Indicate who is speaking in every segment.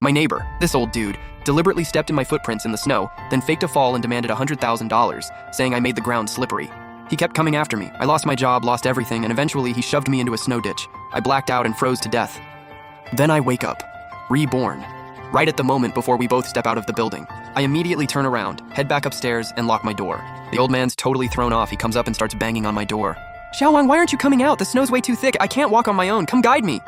Speaker 1: My neighbor, this old dude, deliberately stepped in my footprints in the snow, then faked a fall and demanded $100,000, saying I made the ground slippery. He kept coming after me. I lost my job, lost everything, and eventually he shoved me into a snow ditch. I blacked out and froze to death. Then I wake up, reborn, right at the moment before we both step out of the building. I immediately turn around, head back upstairs, and lock my door. The old man's totally thrown off. He comes up and starts banging on my door. Xiaowang, why aren't you coming out? The snow's way too thick. I can't walk on my own. Come guide me.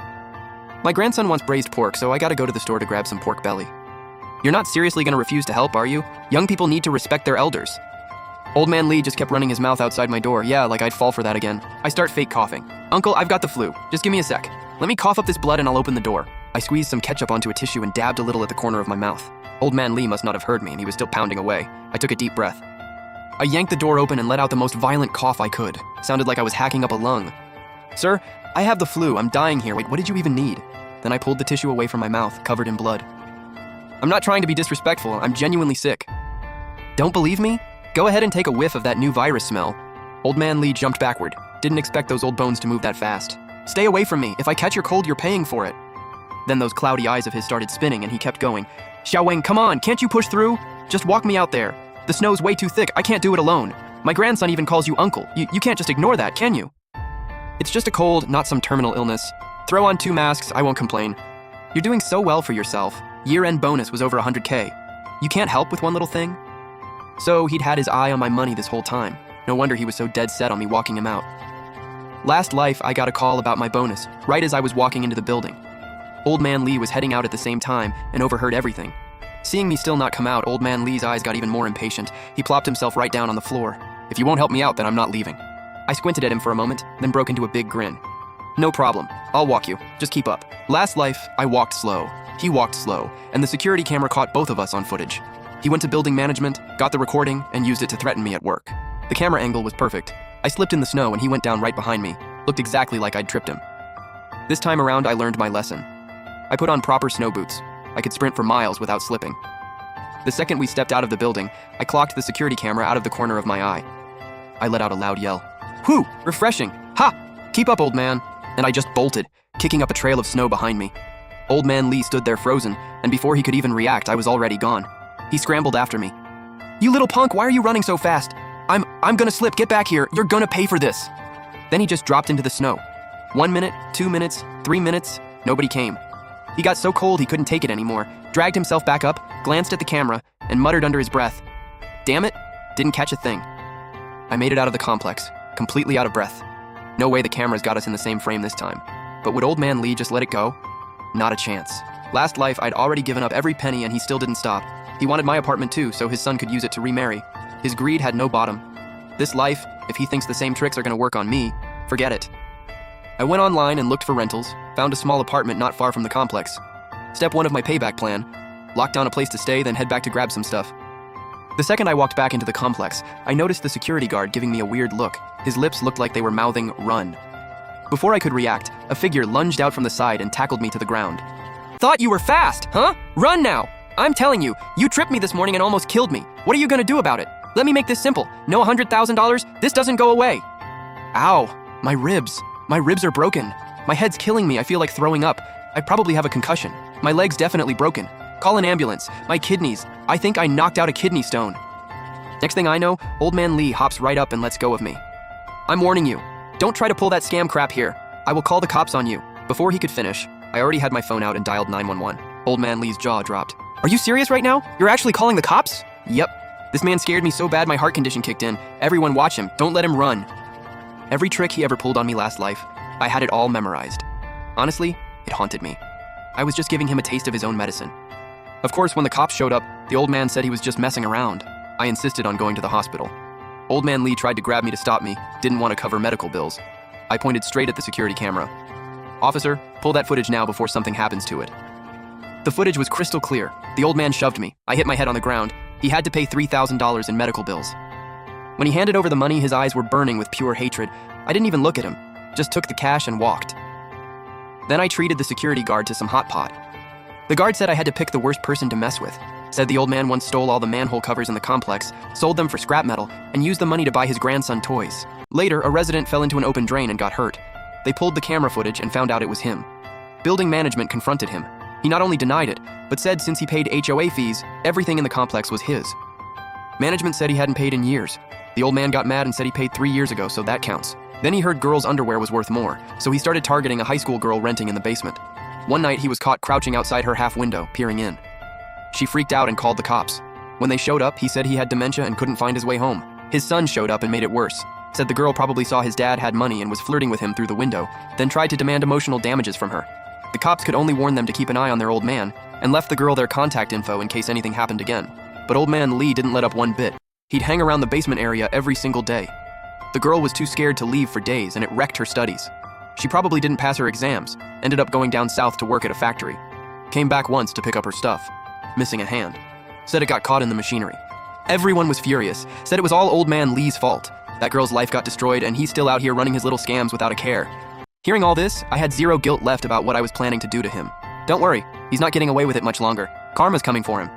Speaker 1: My grandson wants braised pork, so I gotta go to the store to grab some pork belly. You're not seriously gonna refuse to help, are you? Young people need to respect their elders. Old man Lee just kept running his mouth outside my door. Yeah, like I'd fall for that again. I start fake coughing. Uncle, I've got the flu. Just give me a sec. Let me cough up this blood and I'll open the door. I squeezed some ketchup onto a tissue and dabbed a little at the corner of my mouth. Old man Lee must not have heard me and he was still pounding away. I took a deep breath. I yanked the door open and let out the most violent cough I could. Sounded like I was hacking up a lung. Sir, I have the flu. I'm dying here. Wait, what did you even need? Then I pulled the tissue away from my mouth, covered in blood. I'm not trying to be disrespectful. I'm genuinely sick. Don't believe me? Go ahead and take a whiff of that new virus smell. Old man Lee jumped backward. Didn't expect those old bones to move that fast. Stay away from me. If I catch your cold, you're paying for it. Then those cloudy eyes of his started spinning and he kept going. Xiaowang, come on, can't you push through? Just walk me out there. The snow's way too thick. I can't do it alone. My grandson even calls you uncle. You can't just ignore that, can you? It's just a cold, not some terminal illness. Throw on 2 masks, I won't complain. You're doing so well for yourself. Year-end bonus was over 100K. You can't help with one little thing? So he'd had his eye on my money this whole time. No wonder he was so dead set on me walking him out. Last life, I got a call about my bonus, right as I was walking into the building. Old man Lee was heading out at the same time and overheard everything. Seeing me still not come out, old man Lee's eyes got even more impatient. He plopped himself right down on the floor. If you won't help me out, then I'm not leaving. I squinted at him for a moment, then broke into a big grin. No problem. I'll walk you. Just keep up. Last life, I walked slow. He walked slow, and the security camera caught both of us on footage. He went to building management, got the recording, and used it to threaten me at work. The camera angle was perfect. I slipped in the snow and he went down right behind me. Looked exactly like I'd tripped him. This time around, I learned my lesson. I put on proper snow boots. I could sprint for miles without slipping. The second we stepped out of the building, I clocked the security camera out of the corner of my eye. I let out a loud yell. Whew, refreshing. Ha! Keep up, old man. And I just bolted, kicking up a trail of snow behind me. Old man Lee stood there frozen, and before he could even react, I was already gone. He scrambled after me. You little punk, why are you running so fast? I'm gonna slip, get back here, you're gonna pay for this. Then he just dropped into the snow. 1 minute, 2 minutes, 3 minutes, nobody came. He got so cold he couldn't take it anymore, dragged himself back up, glanced at the camera, and muttered under his breath. Damn it, didn't catch a thing. I made it out of the complex, completely out of breath. No way the cameras got us in the same frame this time. But would old man Lee just let it go? Not a chance. Last life, I'd already given up every penny and he still didn't stop. He wanted my apartment too, so his son could use it to remarry. His greed had no bottom. This life, if he thinks the same tricks are gonna work on me, forget it. I went online and looked for rentals, found a small apartment not far from the complex. Step 1 of my payback plan, lock down a place to stay, then head back to grab some stuff. The second I walked back into the complex, I noticed the security guard giving me a weird look. His lips looked like they were mouthing, "Run." Before I could react, a figure lunged out from the side and tackled me to the ground. Thought you were fast, huh? Run now! I'm telling you, you tripped me this morning and almost killed me. What are you gonna do about it? Let me make this simple. No $100,000, this doesn't go away. Ow, my ribs. My ribs are broken. My head's killing me, I feel like throwing up. I probably have a concussion. My leg's definitely broken. Call an ambulance. My kidneys. I think I knocked out a kidney stone. Next thing I know, old man Lee hops right up and lets go of me. I'm warning you. Don't try to pull that scam crap here. I will call the cops on you. Before he could finish, I already had my phone out and dialed 911. Old man Lee's jaw dropped. Are you serious right now? You're actually calling the cops? Yep. This man scared me so bad my heart condition kicked in. Everyone watch him. Don't let him run. Every trick he ever pulled on me last life, I had it all memorized. Honestly, it haunted me. I was just giving him a taste of his own medicine. Of course, when the cops showed up, the old man said he was just messing around. I insisted on going to the hospital. Old man Lee tried to grab me to stop me, didn't want to cover medical bills. I pointed straight at the security camera. Officer, pull that footage now before something happens to it. The footage was crystal clear. The old man shoved me. I hit my head on the ground. He had to pay $3,000 in medical bills. When he handed over the money, his eyes were burning with pure hatred. I didn't even look at him, just took the cash and walked. Then I treated the security guard to some hot pot. The guard said I had to pick the worst person to mess with. Said the old man once stole all the manhole covers in the complex, sold them for scrap metal, and used the money to buy his grandson toys. Later, a resident fell into an open drain and got hurt. They pulled the camera footage and found out it was him. Building management confronted him. He not only denied it, but said since he paid HOA fees, everything in the complex was his. Management said he hadn't paid in years. The old man got mad and said he paid 3 years ago, so that counts. Then he heard girls' underwear was worth more, so he started targeting a high school girl renting in the basement. One night, he was caught crouching outside her half window, peering in. She freaked out and called the cops. When they showed up, he said he had dementia and couldn't find his way home. His son showed up and made it worse. Said the girl probably saw his dad had money and was flirting with him through the window, then tried to demand emotional damages from her. The cops could only warn them to keep an eye on their old man, and left the girl their contact info in case anything happened again. But old man Lee didn't let up one bit. He'd hang around the basement area every single day. The girl was too scared to leave for days, and it wrecked her studies. She probably didn't pass her exams, ended up going down south to work at a factory. Came back once to pick up her stuff, missing a hand. Said it got caught in the machinery. Everyone was furious, said it was all old man Lee's fault. That girl's life got destroyed, and he's still out here running his little scams without a care. Hearing all this, I had zero guilt left about what I was planning to do to him. Don't worry, he's not getting away with it much longer. Karma's coming for him.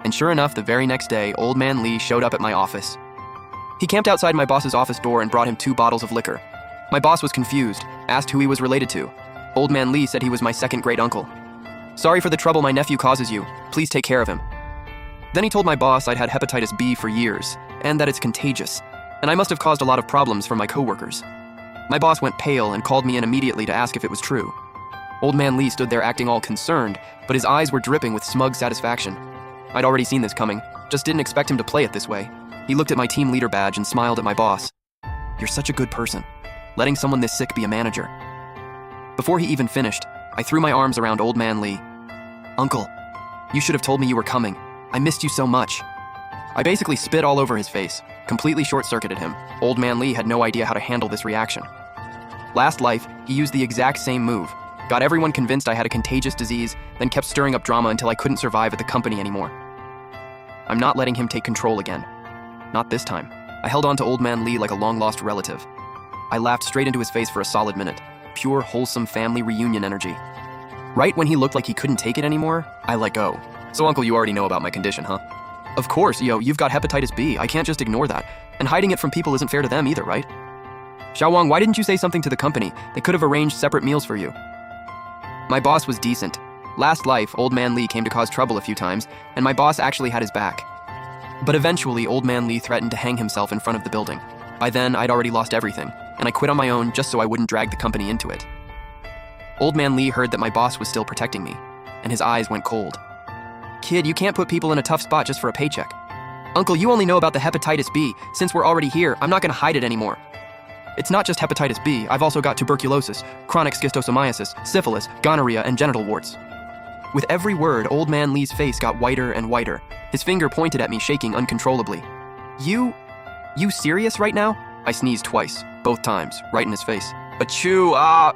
Speaker 1: And sure enough, the very next day, old man Lee showed up at my office. He camped outside my boss's office door and brought him 2 bottles of liquor. My boss was confused, asked who he was related to. Old man Lee said he was my second great uncle. Sorry for the trouble my nephew causes you. Please take care of him. Then he told my boss I'd had hepatitis B for years, and that it's contagious, and I must have caused a lot of problems for my coworkers. My boss went pale and called me in immediately to ask if it was true. Old man Lee stood there acting all concerned, but his eyes were dripping with smug satisfaction. I'd already seen this coming, just didn't expect him to play it this way. He looked at my team leader badge and smiled at my boss. You're such a good person, letting someone this sick be a manager. Before he even finished, I threw my arms around old man Lee. Uncle, you should have told me you were coming. I missed you so much. I basically spit all over his face, completely short-circuited him. Old man Lee had no idea how to handle this reaction. Last life, he used the exact same move. Got everyone convinced I had a contagious disease, then kept stirring up drama until I couldn't survive at the company anymore. I'm not letting him take control again. Not this time. I held on to old man Lee like a long-lost relative. I laughed straight into his face for a solid minute. Pure, wholesome family reunion energy. Right when he looked like he couldn't take it anymore, I let go. So uncle, you already know about my condition, huh? Of course, you've got hepatitis B. I can't just ignore that. And hiding it from people isn't fair to them either, right? Xiaowang, why didn't you say something to the company? They could have arranged separate meals for you. My boss was decent. Last life, old man Lee came to cause trouble a few times, and my boss actually had his back. But eventually, old man Lee threatened to hang himself in front of the building. By then, I'd already lost everything, and I quit on my own just so I wouldn't drag the company into it. Old man Lee heard that my boss was still protecting me, and his eyes went cold. Kid, you can't put people in a tough spot just for a paycheck. Uncle, you only know about the hepatitis B. Since we're already here, I'm not gonna hide it anymore. It's not just hepatitis B, I've also got tuberculosis, chronic schistosomiasis, syphilis, gonorrhea, and genital warts. With every word, old man Lee's face got whiter and whiter. His finger pointed at me, shaking uncontrollably. You serious right now? I sneezed twice, both times, right in his face. Achoo, ah!